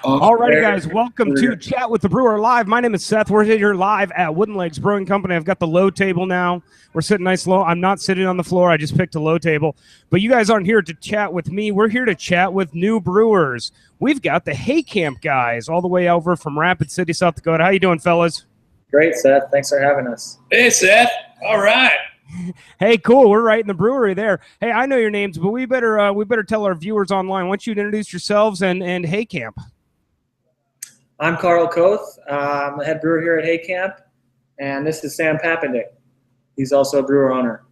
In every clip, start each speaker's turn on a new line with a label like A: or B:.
A: Alrighty, guys, welcome to Chat with the Brewer Live. My name is Seth. We're here live at Wooden Legs Brewing Company. I've got the low table now. We're sitting nice low. I'm not sitting on the floor. I just picked a low table. But you guys aren't here to chat with me. We're here to chat with new brewers. We've got the Hay Camp guys all the way over from Rapid City, South Dakota. How you doing, fellas?
B: Great, Seth. Thanks for having us.
C: Hey, Seth. All right.
A: Hey, cool. We're right in the brewery there. Hey, I know your names, but we better tell our viewers online. Why don't you introduce yourselves and Hay Camp?
B: I'm Carl Koch. I'm the head brewer here at Hay Camp, and this is Sam Pappendick. He's also a brewer owner.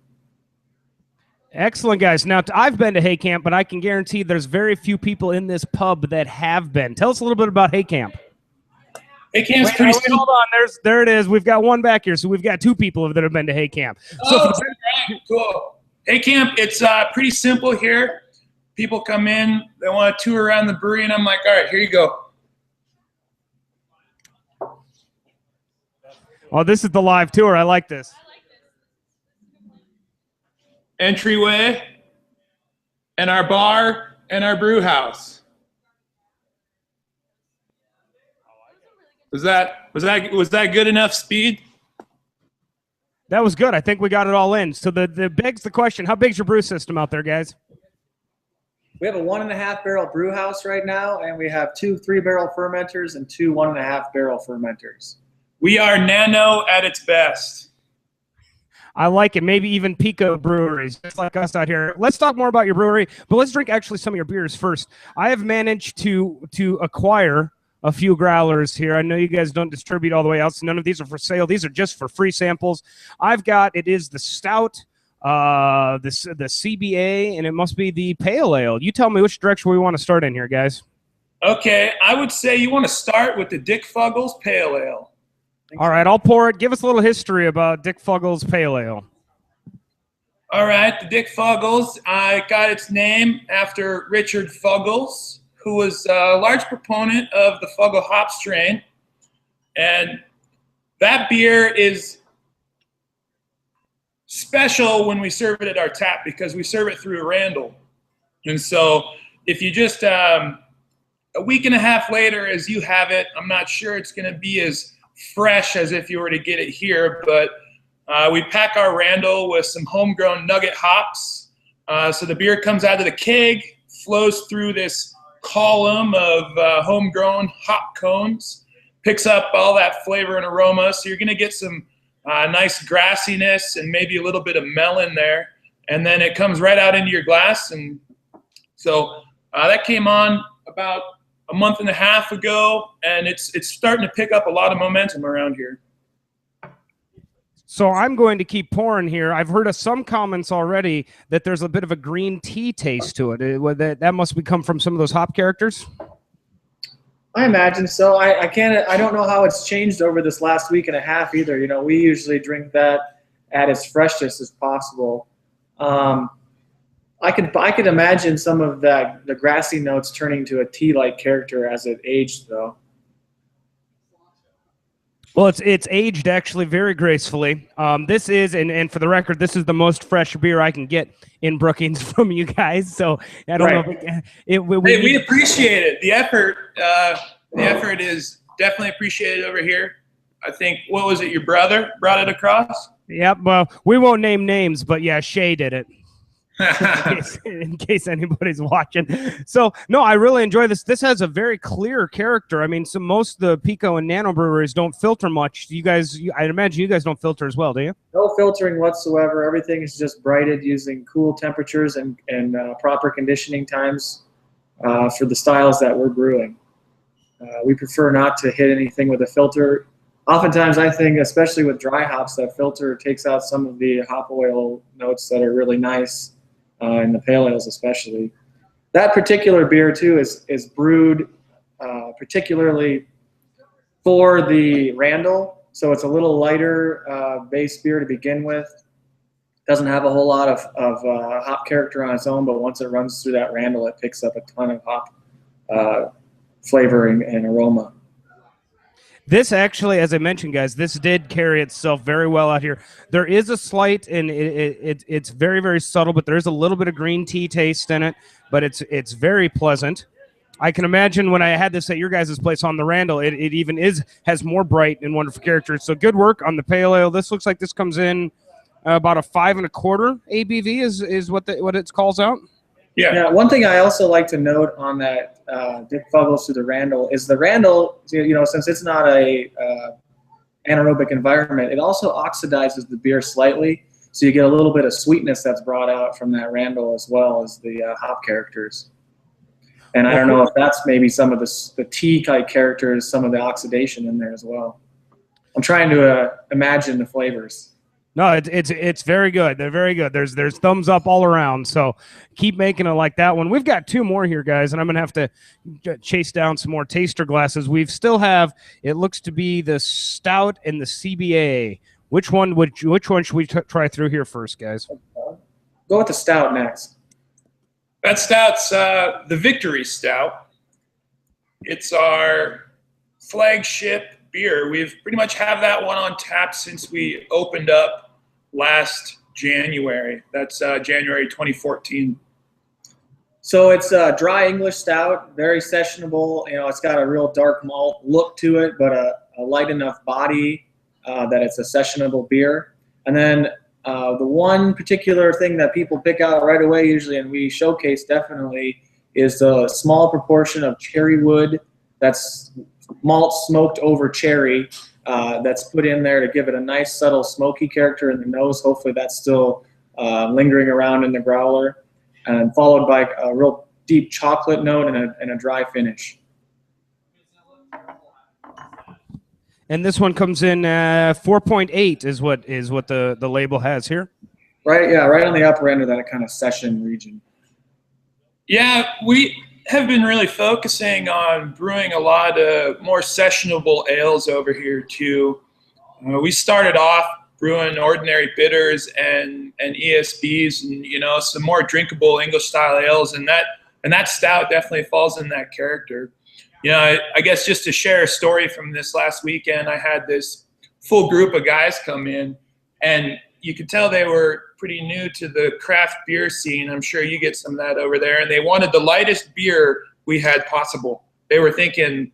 A: Excellent, guys. Now, I've been to Hay Camp, but I can guarantee there's very few people in this pub that have been. Tell us a little bit about Hay Camp.
C: Hay Camp's pretty simple.
A: Hold on. There it is. We've got one back here, so we've got two people that have been to Hay Camp.
C: Cool. Hay Camp, it's pretty simple here. People come in, they want to tour around the brewery, and I'm like, all right, here you go.
A: Oh, this is the live tour. I like this.
C: Entryway, and our bar, and our brew house. Was that good enough speed?
A: That was good. I think we got it all in. So the begs the question: how big's your brew system out there, guys?
B: We have a 1.5 barrel brew house right now, and we have 2 3-barrel fermenters and 2 1.5 barrel fermenters.
C: We are nano at its best.
A: I like it. Maybe even Pico breweries, just like us out here. Let's talk more about your brewery, but let's drink actually some of your beers first. I have managed to acquire a few growlers here. I know you guys don't distribute all the way out, so none of these are for sale. These are just for free samples. It is the Stout, the CBA, and it must be the Pale Ale. You tell me which direction we want to start in here, guys.
C: Okay, I would say you want to start with the Dick Fuggles Pale Ale.
A: All right, I'll pour it. Give us a little history about Dick Fuggles Pale Ale.
C: All right, the Dick Fuggles got its name after Richard Fuggles, who was a large proponent of the Fuggle hop strain. And that beer is special when we serve it at our tap because we serve it through a Randall. And so if you just, a week and a half later as you have it, I'm not sure it's going to be as fresh as if you were to get it here, but we pack our Randall with some homegrown nugget hops. So the beer comes out of the keg, flows through this column of homegrown hop cones, picks up all that flavor and aroma. So you're going to get some nice grassiness and maybe a little bit of melon there. And then it comes right out into your glass. And so that came on about a month and a half ago, and it's starting to pick up a lot of momentum around here.
A: So I'm going to keep pouring here. I've heard of some comments already that there's a bit of a green tea taste to it. That must come from some of those hop characters?
B: I imagine so. I don't know how it's changed over this last week and a half either. You know, we usually drink that at its freshest as possible. I could imagine some of the grassy notes turning to a tea-like character as it aged, though.
A: Well, it's aged actually very gracefully. This is, and for the record, this is the most fresh beer I can get in Brookings from you guys. So I don't know.
C: We appreciate it. The effort is definitely appreciated over here. I think, what was it? Your brother brought it across?
A: Yep. Well, we won't name names, but yeah, Shay did it. in case anybody's watching. So no, I really enjoy this. This has a very clear character. I mean, so most of the Pico and Nano breweries don't filter much. You guys, I imagine you guys don't filter as well, do you?
B: No filtering whatsoever. Everything is just brighted using cool temperatures and proper conditioning times for the styles that we're brewing. We prefer not to hit anything with a filter. Oftentimes, I think, especially with dry hops, that filter takes out some of the hop oil notes that are really nice. In the pale ales especially. That particular beer too is brewed particularly for the Randall, so it's a little lighter base beer to begin with. Doesn't have a whole lot of hop character on its own, but once it runs through that Randall, it picks up a ton of hop flavoring and aroma.
A: This actually, as I mentioned, guys, this did carry itself very well out here. There is a slight, and it's very, very subtle, but there is a little bit of green tea taste in it, but it's very pleasant. I can imagine when I had this at your guys' place on the Randall, it even has more bright and wonderful characters. So good work on the pale ale. This looks like this comes in about a 5 1/4 ABV is what it calls out.
B: Yeah. One thing I also like to note on that Dick Fuggles to the Randall is the Randall, since it's not a anaerobic environment, it also oxidizes the beer slightly. So you get a little bit of sweetness that's brought out from that Randall as well as the hop characters. And I don't know if that's maybe some of the tea-type characters, some of the oxidation in there as well. I'm trying to imagine the flavors.
A: No, it's very good. They're very good. There's thumbs up all around. So keep making it like that one. We've got 2 more here, guys, and I'm gonna have to chase down some more taster glasses. We still have. It looks to be the Stout and the CBA. Which one should we try through here first, guys?
B: Go with the Stout next.
C: That Stout's the Victory Stout. It's our flagship beer. We've pretty much have that one on tap since we opened up last January. That's January 2014.
B: So it's a dry English stout, very sessionable. It's got a real dark malt look to it, but a light enough body that it's a sessionable beer. And then the one particular thing that people pick out right away usually, and we showcase definitely, is the small proportion of cherry wood that's malt smoked over cherry that's put in there to give it a nice subtle smoky character in the nose. Hopefully that's still lingering around in the growler, and followed by a real deep chocolate note and a dry finish.
A: And this one comes in 4.8 is what the label has here.
B: Right, yeah, right on the upper end of that kind of session region.
C: Yeah, we have been really focusing on brewing a lot of more sessionable ales over here too. We started off brewing ordinary bitters and ESBs and some more drinkable English style ales, and that stout definitely falls in that character. I guess just to share a story from this last weekend, I had this full group of guys come in, and you could tell they were pretty new to the craft beer scene. I'm sure you get some of that over there. And they wanted the lightest beer we had possible. They were thinking,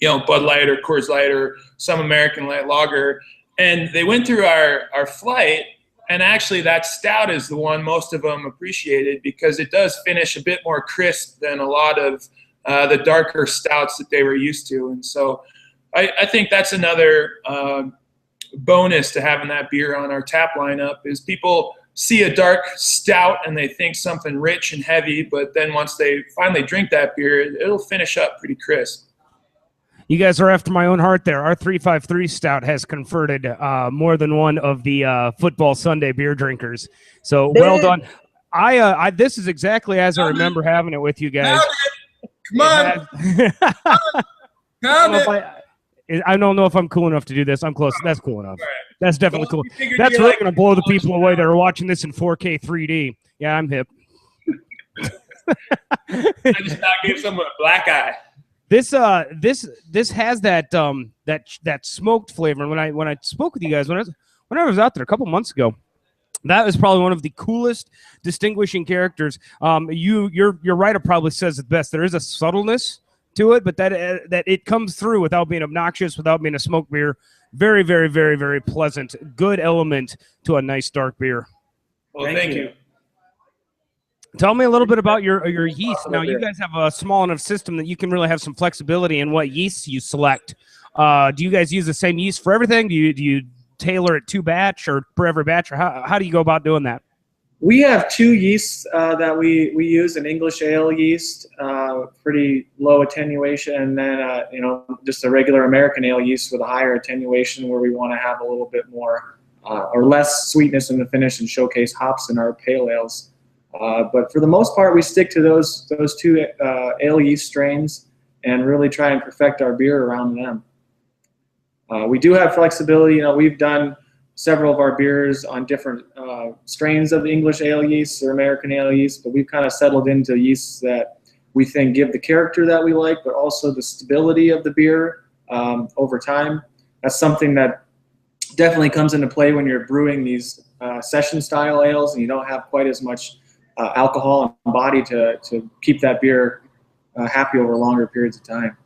C: Bud Light or Coors Light or some American light lager. And they went through our flight, and actually that stout is the one most of them appreciated because it does finish a bit more crisp than a lot of the darker stouts that they were used to. And so I think that's another bonus to having that beer on our tap lineup is people see a dark stout and they think something rich and heavy, but then once they finally drink that beer, it'll finish up pretty crisp.
A: You guys are after my own heart there. Our 353 Stout has converted more than one of the Football Sunday beer drinkers. So well done. This is exactly as I remember having it with you guys.
C: Come on.
A: I don't know if I'm cool enough to do this. I'm close. That's cool enough.
C: Right.
A: That's definitely cool. That's really going to blow the people away that are watching this in 4K 3D. Yeah, I'm hip.
C: I just not give someone a black eye.
A: This has that smoked flavor. And when I spoke with you guys when I was out there a couple months ago, that is probably one of the coolest distinguishing characters. Your writer probably says it best. There is a subtleness to it, but that it comes through without being obnoxious, without being a smoke beer. Very, very, very, very pleasant. Good element to a nice dark beer.
C: Well, thank you.
A: Tell me a little bit about your yeast. Now, you guys have a small enough system that you can really have some flexibility in what yeasts you select. Do you guys use the same yeast for everything? Do you tailor it to batch or per every batch, or how do you go about doing that?
B: We have 2 yeasts that we use, an English ale yeast, pretty low attenuation, and then just a regular American ale yeast with a higher attenuation where we want to have a little bit more or less sweetness in the finish and showcase hops in our pale ales. But for the most part, we stick to those 2 ale yeast strains and really try and perfect our beer around them. We do have flexibility. We've done several of our beers on different strains of the English ale yeast or American ale yeast, but we've kind of settled into yeasts that we think give the character that we like, but also the stability of the beer over time. That's something that definitely comes into play when you're brewing these session style ales and you don't have quite as much alcohol and body to keep that beer happy over longer periods of time.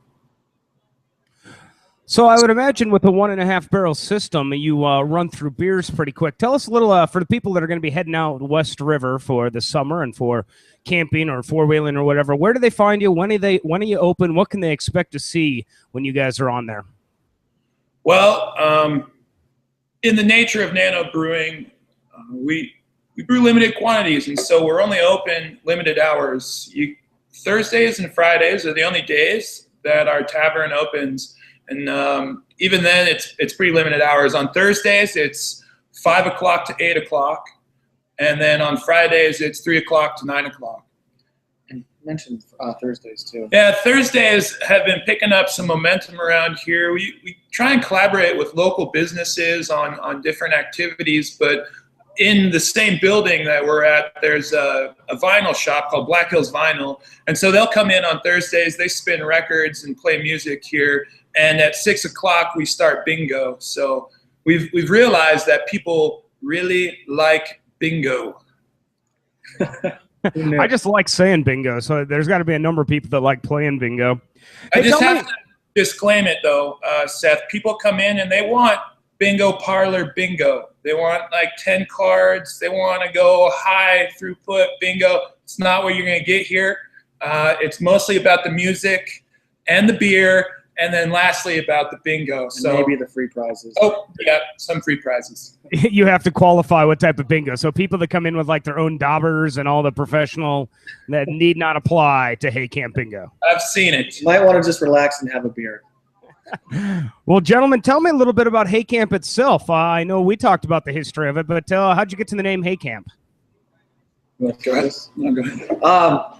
A: So I would imagine with a 1.5 barrel system, you run through beers pretty quick. Tell us a little for the people that are going to be heading out West River for the summer and for camping or four-wheeling or whatever. Where do they find you? When are you open? What can they expect to see when you guys are on there?
C: Well, in the nature of nano brewing, we brew limited quantities, and so we're only open limited hours. Thursdays and Fridays are the only days that our tavern opens. And even then, it's pretty limited hours. On Thursdays, it's 5 o'clock to 8 o'clock. And then on Fridays, it's 3 o'clock to 9 o'clock.
B: And you mentioned Thursdays, too.
C: Yeah, Thursdays have been picking up some momentum around here. We try and collaborate with local businesses on different activities, but in the same building that we're at, there's a vinyl shop called Black Hills Vinyl. And so they'll come in on Thursdays, they spin records and play music here. And at 6 o'clock, we start bingo. So we've realized that people really like bingo.
A: I just like saying bingo. So there's got to be a number of people that like playing bingo.
C: I just have to disclaim it, though, Seth. People come in and they want bingo parlor bingo. They want like 10 cards. They want to go high throughput bingo. It's not what you're going to get here. It's mostly about the music and the beer. And then lastly, about the bingo. So
B: maybe the free prizes.
C: Oh, yeah, some free prizes.
A: You have to qualify what type of bingo. So people that come in with like their own daubers and all the professional that need not apply to Hay Camp Bingo.
C: I've seen it.
B: You might want to just relax and have a beer.
A: Well, gentlemen, tell me a little bit about Hay Camp itself. I know we talked about the history of it, but how'd you get to the name Hay Camp?
B: Go ahead.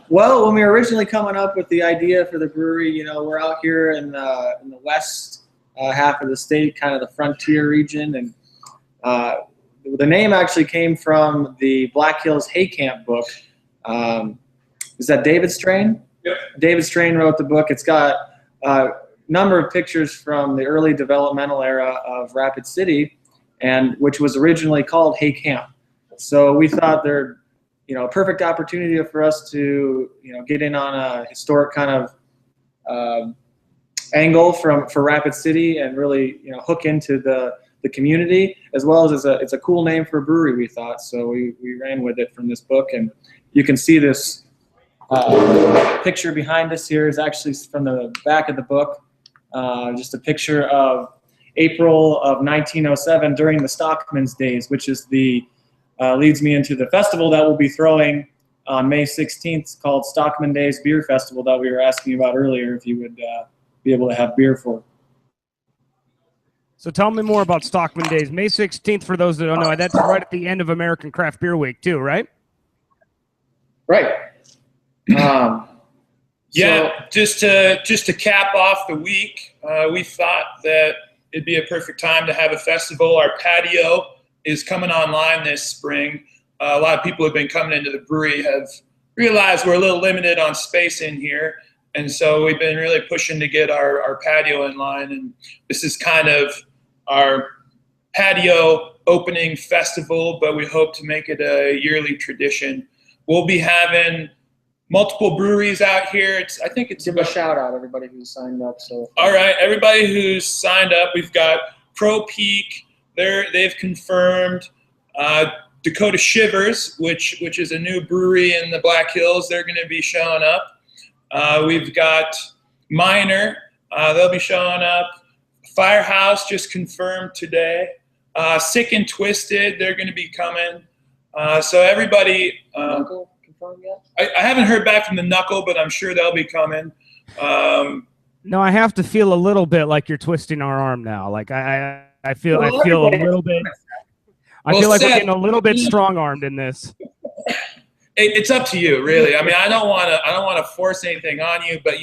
B: Well, when we were originally coming up with the idea for the brewery, we're out here in the west half of the state, kind of the frontier region, and the name actually came from the Black Hills Hay Camp book. Is that David Strain?
C: Yep.
B: David Strain wrote the book. It's got a number of pictures from the early developmental era of Rapid City, and which was originally called Hay Camp. So we thought there, a perfect opportunity for us to, get in on a historic kind of angle for Rapid City and really, hook into the community, as well as it's a cool name for a brewery, we thought. So we ran with it from this book, and you can see this picture behind us here is actually from the back of the book, just a picture of April of 1907 during the Stockman's Days, which is leads me into the festival that we'll be throwing on May 16th called Stockman Days Beer Festival that we were asking about earlier, if you would be able to have beer for.
A: So tell me more about Stockman Days. May 16th, for those that don't know, that's right at the end of American Craft Beer Week too, right?
B: Right.
C: Just to cap off the week, we thought that it'd be a perfect time to have a festival. Our patio is coming online this spring. A lot of people who have been coming into the brewery have realized we're a little limited on space in here. And so we've been really pushing to get our patio in line. And this is kind of our patio opening festival, but we hope to make it a yearly tradition. We'll be having multiple breweries out here. I think it's
B: give a shout out everybody who's signed up. So
C: all right, everybody who's signed up, we've got Pro Peak. They've confirmed. Dakota Shivers, which is a new brewery in the Black Hills, they're going to be showing up. We've got Minor, they'll be showing up. Firehouse just confirmed today. Sick and Twisted, they're going to be coming. So everybody.
B: Knuckle confirmed yet?
C: I haven't heard back from the Knuckle, but I'm sure they'll be coming.
A: No, I have to feel a little bit like you're twisting our arm now. Like I feel a little bit. I feel like we're getting a little bit strong-armed in this.
C: It's up to you, really. I mean, I don't want to force anything on you, but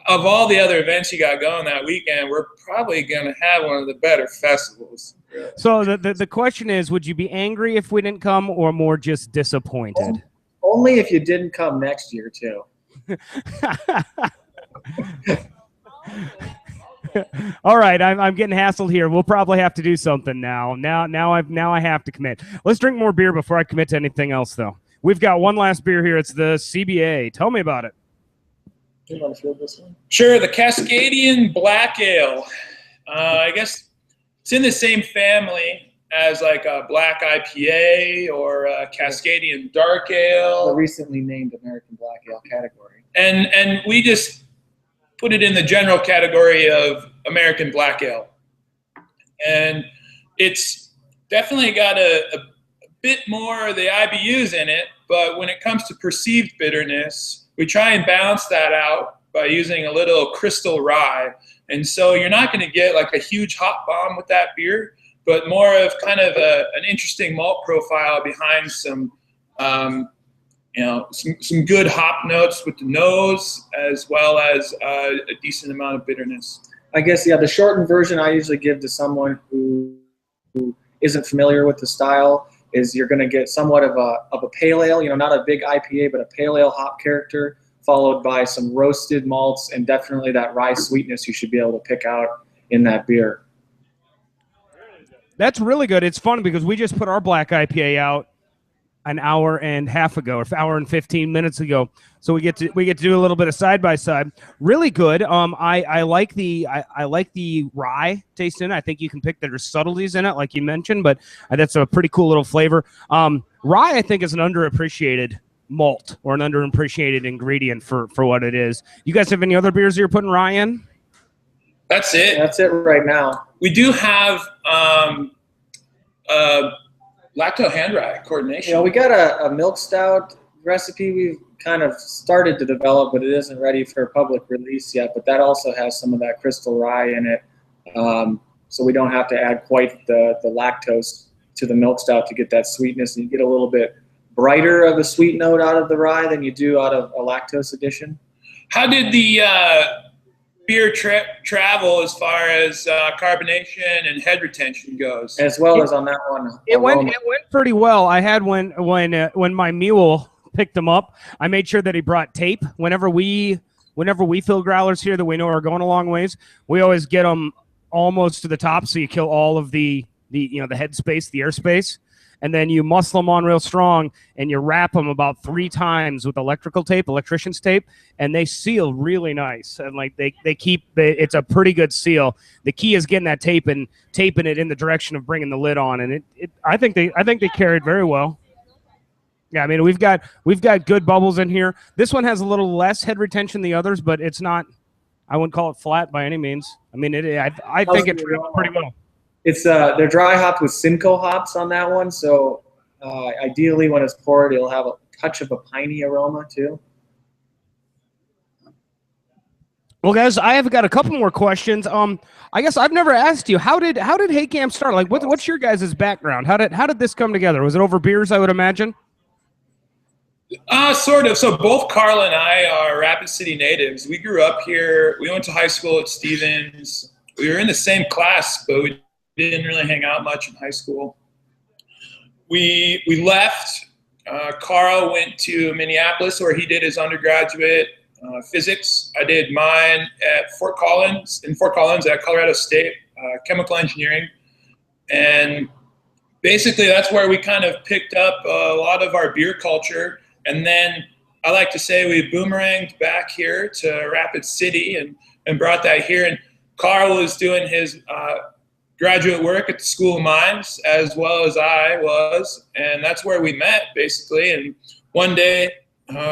C: of all the other events you got going that weekend, we're probably going to have one of the better festivals.
A: So the question is, would you be angry if we didn't come, or more just disappointed?
B: Only if you didn't come next year too.
A: All right, I'm getting hassled here. We'll probably have to do something now. Now I have to commit. Let's drink more beer before I commit to anything else, though. We've got one last beer here. It's the CBA. Tell me about it.
B: You want to field this one?
C: Sure. The Cascadian Black Ale. I guess it's in the same family as like a Black IPA or a Cascadian Dark Ale.
B: The recently named American Black Ale category.
C: And we just put it in the general category of American Black Ale. And it's definitely got a bit more of the IBUs in it, but when it comes to perceived bitterness, we try and balance that out by using a little crystal rye. And so you're not going to get like a huge hop bomb with that beer, but more of kind of an interesting malt profile behind some, some good hop notes with the nose, as well as a decent amount of bitterness.
B: I guess, yeah, the shortened version I usually give to someone who isn't familiar with the style is you're going to get somewhat of a pale ale, not a big IPA, but a pale ale hop character, followed by some roasted malts and definitely that rye sweetness you should be able to pick out in that beer.
A: That's really good. It's fun because we just put our black IPA out an hour and a half ago, or hour and 15 minutes ago. So we get to do a little bit of side by side. Really good. I like the rye taste in it. I think you can pick there's subtleties in it, like you mentioned, but that's a pretty cool little flavor. Rye, I think, is an underappreciated malt or an underappreciated ingredient for what it is. You guys have any other beers that you're putting rye in?
C: That's it.
B: That's it right now.
C: We do have lacto hand rye coordination.
B: We got a milk stout recipe we've kind of started to develop, but it isn't ready for public release yet. But that also has some of that crystal rye in it, so we don't have to add quite the lactose to the milk stout to get that sweetness, and you get a little bit brighter of a sweet note out of the rye than you do out of a lactose addition.
C: How did the beer travel as far as carbonation and head retention goes?
B: As well as on that one,
A: it went pretty well. I had when my mule picked them up, I made sure that he brought tape. Whenever we fill growlers here that we know are going a long ways, we always get them almost to the top, so you kill all of the head space, the air space, and then you muscle them on real strong, and you wrap them about 3 times with electrician's tape, and they seal really nice. And like it's a pretty good seal. The key is getting that tape and taping it in the direction of bringing the lid on, and I think they carried very well. Yeah, I mean we've got good bubbles in here. This one has a little less head retention than the others, but it's not. I wouldn't call it flat by any means. I mean I think it traveled pretty well.
B: It's they're dry hopped with Simcoe hops on that one, so ideally when it's poured, it'll have a touch of a piney aroma too.
A: Well, guys, I have got a couple more questions. I guess I've never asked you how did Hay Camp start? Like, what's your guys' background? How did this come together? Was it over beers? I would imagine.
C: Sort of. So both Carl and I are Rapid City natives. We grew up here. We went to high school at Stevens. We were in the same class, but we didn't really hang out much in high school. We left. Carl went to Minneapolis where he did his undergraduate physics. I did mine at in Fort Collins at Colorado State, chemical engineering. And basically that's where we kind of picked up a lot of our beer culture. And then I like to say we boomeranged back here to Rapid City and brought that here. And Carl was doing his graduate work at the School of Mines as well as I was, and that's where we met basically. And one day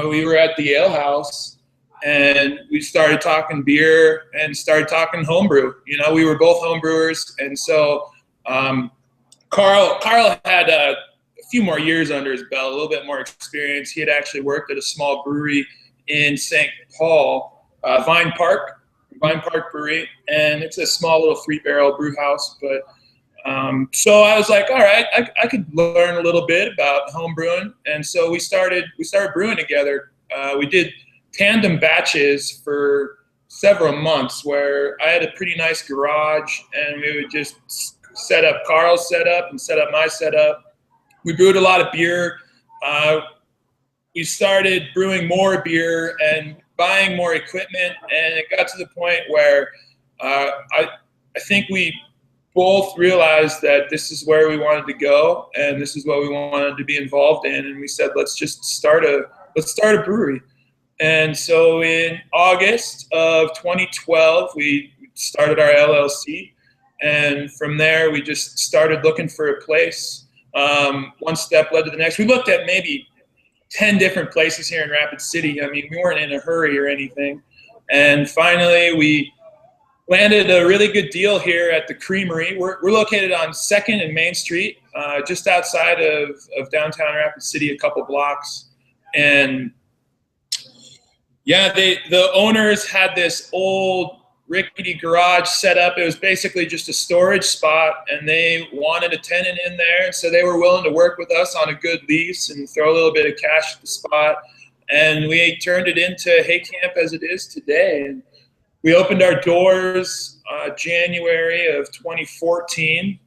C: we were at the ale house and we started talking beer and started talking homebrew. We were both homebrewers, and so Carl had a few more years under his belt, a little bit more experience. He had actually worked at a small brewery in St. Paul, Vine Park Brewery, and it's a small little 3-barrel brew house. But so I was like, all right, I could learn a little bit about home brewing, and so we started brewing together. We did tandem batches for several months where I had a pretty nice garage, and we would just set up Carl's setup and set up my setup. We brewed a lot of beer. We started brewing more beer and buying more equipment, and it got to the point where I think we both realized that this is where we wanted to go, and this is what we wanted to be involved in. And we said, let's start a brewery. And so in August of 2012, we started our LLC. And from there, we just started looking for a place. One step led to the next. We looked at maybe 10 different places here in Rapid City. I mean, we weren't in a hurry or anything. And finally, we landed a really good deal here at the Creamery. We're located on 2nd and Main Street, just outside of downtown Rapid City, a couple blocks. And yeah, the owners had this old rickety garage set up. It was basically just a storage spot, and they wanted a tenant in there, and so they were willing to work with us on a good lease and throw a little bit of cash at the spot. And we turned it into Hay Camp as it is today. And we opened our doors January of 2014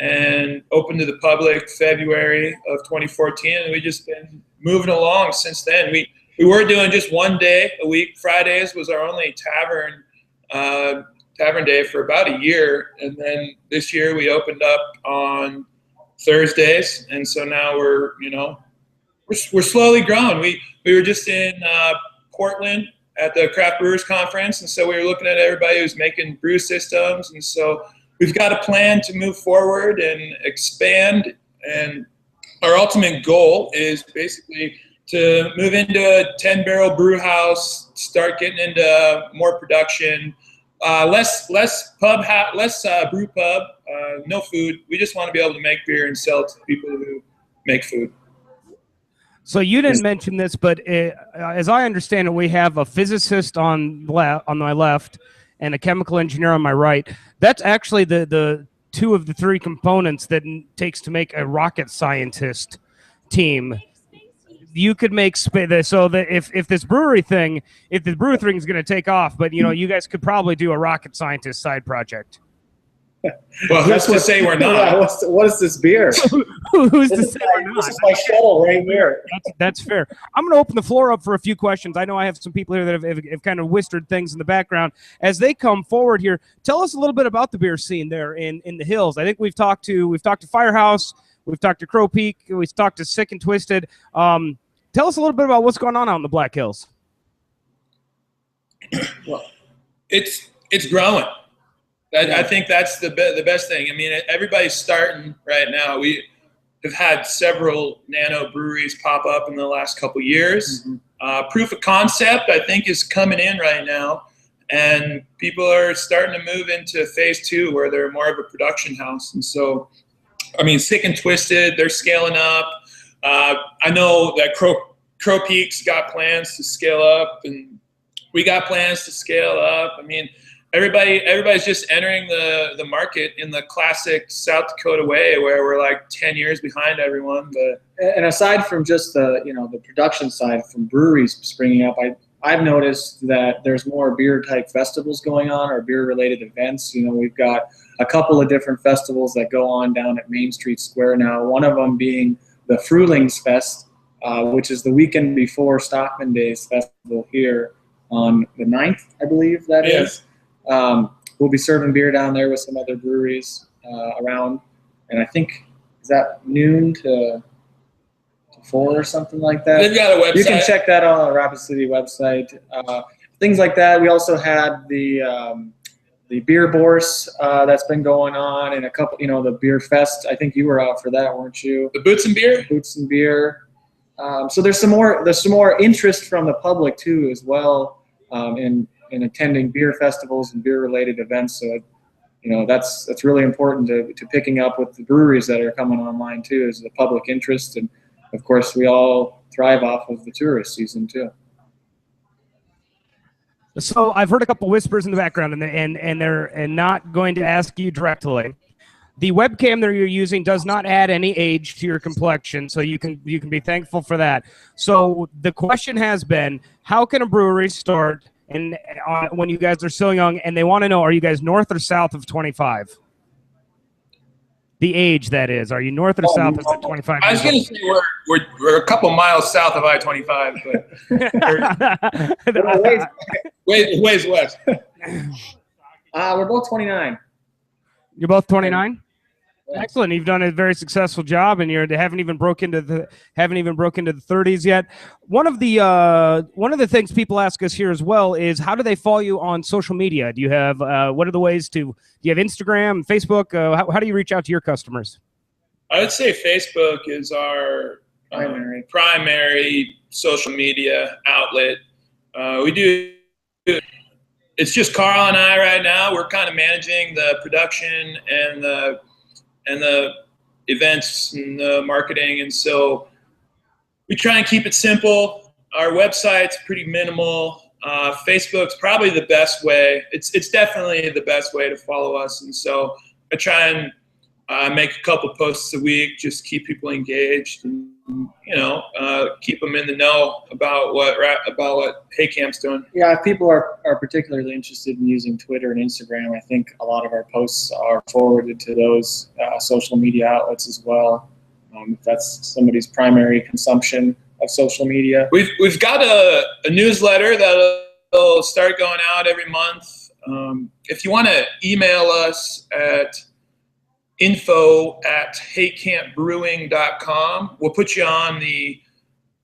C: and opened to the public February of 2014, and we've just been moving along since then. We were doing just one day a week. Fridays was our only tavern day for about a year, and then this year we opened up on Thursdays, and so now we're slowly growing. We were just in Portland at the Craft Brewers Conference, and so we were looking at everybody who's making brew systems, and so we've got a plan to move forward and expand, and our ultimate goal is basically to move into a 10-barrel brew house, start getting into more production, less brew pub, no food. We just want to be able to make beer and sell it to people who make food.
A: So you didn't mention this, but as I understand it, we have a physicist on my left and a chemical engineer on my right. That's actually the two of the three components that it takes to make a rocket scientist team. You could make so that if this brewery thing, if the brewer thing is going to take off, but you guys could probably do a rocket scientist side project.
C: Well, who's to say we're not?
B: Yeah, what is this beer?
A: Who's to say we're not?
B: This is my shuttle right here.
A: That's fair. I'm going to open the floor up for a few questions. I know I have some people here that have kind of whispered things in the background. As they come forward here, tell us a little bit about the beer scene there in the hills. I think we've talked to Firehouse, we've talked to Crow Peak, we've talked to Sick and Twisted. Tell us a little bit about what's going on out in the Black Hills.
C: Well, it's growing. I think that's the best thing. I mean, everybody's starting right now. We have had several nano breweries pop up in the last couple of years. Mm-hmm. Proof of concept, I think, is coming in right now, and people are starting to move into phase 2 where they're more of a production house. And so, I mean, Sick and Twisted, they're scaling up. I know that Crow Peak's got plans to scale up, and we got plans to scale up. I mean, everybody's just entering the market in the classic South Dakota way, where we're like 10 years behind everyone. But
B: and aside from just the production side from breweries springing up, I've noticed that there's more beer type festivals going on, or beer related events. We've got a couple of different festivals that go on down at Main Street Square now. One of them being the Frühlings Fest, which is the weekend before Stockman Days Festival here on the 9th, I believe that is. We'll be serving beer down there with some other breweries around, and I think, is that noon to 4 or something like that?
C: They've got a website.
B: You can check that out on the Rapid City website. Things like that. We also had the beer bourse that's been going on, and a couple, the beer fest. I think you were out for that, weren't you?
C: The Boots and Beer.
B: Boots and Beer. So there's some more interest from the public too, as well, in attending beer festivals and beer related events. So that's really important to picking up with the breweries that are coming online too, is the public interest, and of course we all thrive off of the tourist season too.
A: So I've heard a couple whispers in the background, and they're not going to ask you directly. The webcam that you're using does not add any age to your complexion, so you can be thankful for that. So the question has been, how can a brewery start and when you guys are so young? And they want to know, are you guys north or south of 25? The age, that is. Are you north or south of 25?
C: I was going to say we're a couple miles south of I-25, but ways west.
B: We're both 29.
A: You're both 29? Excellent. You've done a very successful job, and they haven't even broke into the 30s yet. One of the things people ask us here as well is, how do they follow you on social media? Do you have what are the ways to? Do you have Instagram, Facebook? How do you reach out to your customers?
C: I would say Facebook is our primary social media outlet. It's just Carl and I right now. We're kind of managing the production and the events and the marketing, and so we try and keep it simple. Our website's pretty minimal. Facebook's probably the best way. It's definitely the best way to follow us, and so I try and make a couple posts a week, just keep people engaged, and keep them in the know about what Hay Camp's doing.
B: Yeah, if people are particularly interested in using Twitter and Instagram, I think a lot of our posts are forwarded to those social media outlets as well. If that's somebody's primary consumption of social media.
C: We've got a newsletter that'll start going out every month. If you want to email us at info@haycampbrewing.com. We'll put you on the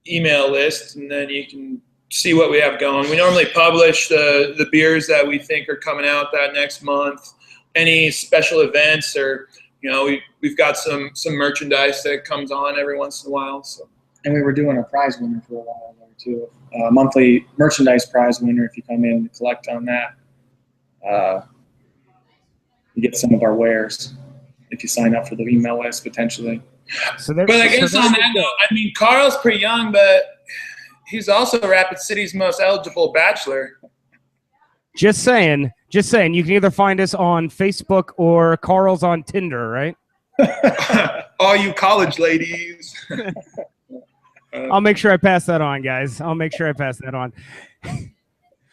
C: email list, and then you can see what we have going. We normally publish the beers that we think are coming out that next month, any special events, or we've got some merchandise that comes on every once in a while. So.
B: And we were doing a prize winner for a while there too, a monthly merchandise prize winner. If you come in and collect on that, you get some of our wares. If you sign up for the email list, potentially.
C: But I guess on that note, I mean, Carl's pretty young, but he's also Rapid City's most eligible bachelor.
A: Just saying. You can either find us on Facebook or Carl's on Tinder, right?
C: All you college ladies.
A: I'll make sure I pass that on, guys. I'll make sure I pass that on.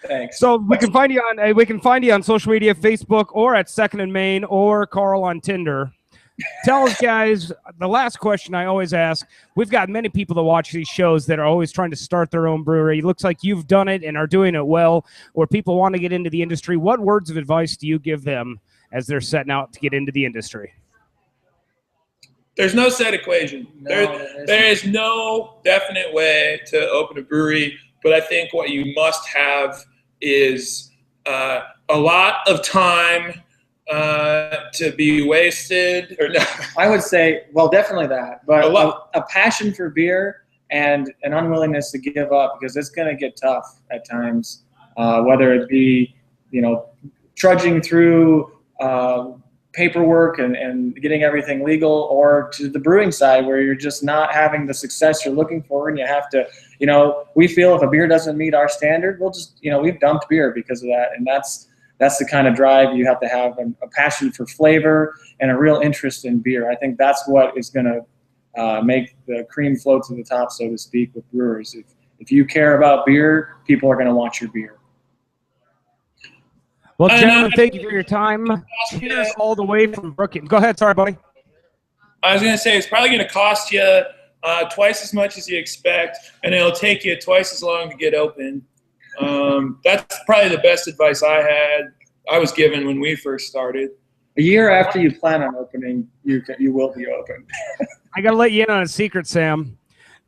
B: Thanks.
A: So we can find you on social media, Facebook, or at Second and Main, or Carl on Tinder. Tell us, guys, the last question I always ask. We've got many people that watch these shows that are always trying to start their own brewery. It looks like you've done it and are doing it well, or people want to get into the industry. What words of advice do you give them as they're setting out to get into the industry?
C: There's no set equation. There is no definite way to open a brewery, but I think what you must have is a lot of time to be wasted, or no?
B: I would say, well, definitely that, but a passion for beer and an unwillingness to give up, because it's going to get tough at times, whether it be, trudging through paperwork and getting everything legal, or to the brewing side where you're just not having the success you're looking for, and you have to, we feel if a beer doesn't meet our standard, we'll just, we've dumped beer because of that. And that's the kind of drive you have to have, a passion for flavor and a real interest in beer. I think that's what is going to make the cream float to the top, so to speak, with brewers. If you care about beer, people are going to want your beer.
A: Well, gentlemen, thank you for your time. Cheers all the way from Brookings. Go ahead. Sorry, buddy.
C: I was going to say, it's probably going to cost you twice as much as you expect, and it'll take you twice as long to get open. That's probably the best advice I was given when we first started.
B: A year after you plan on opening, you will be open.
A: I got to let you in on a secret, Sam,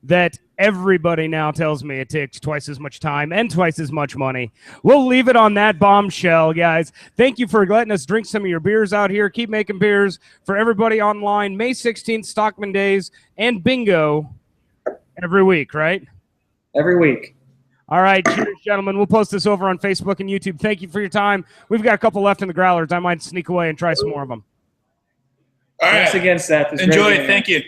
A: that everybody now tells me it takes twice as much time and twice as much money. We'll leave it on that bombshell, guys. Thank you for letting us drink some of your beers out here. Keep making beers for everybody online. May 16th, Stockman Days, and bingo every week, right?
B: Every week.
A: All right, cheers, gentlemen. We'll post this over on Facebook and YouTube. Thank you for your time. We've got a couple left in the growlers. I might sneak away and try some more of them.
C: All right.
B: Thanks again, Seth.
C: Enjoy. Thank you.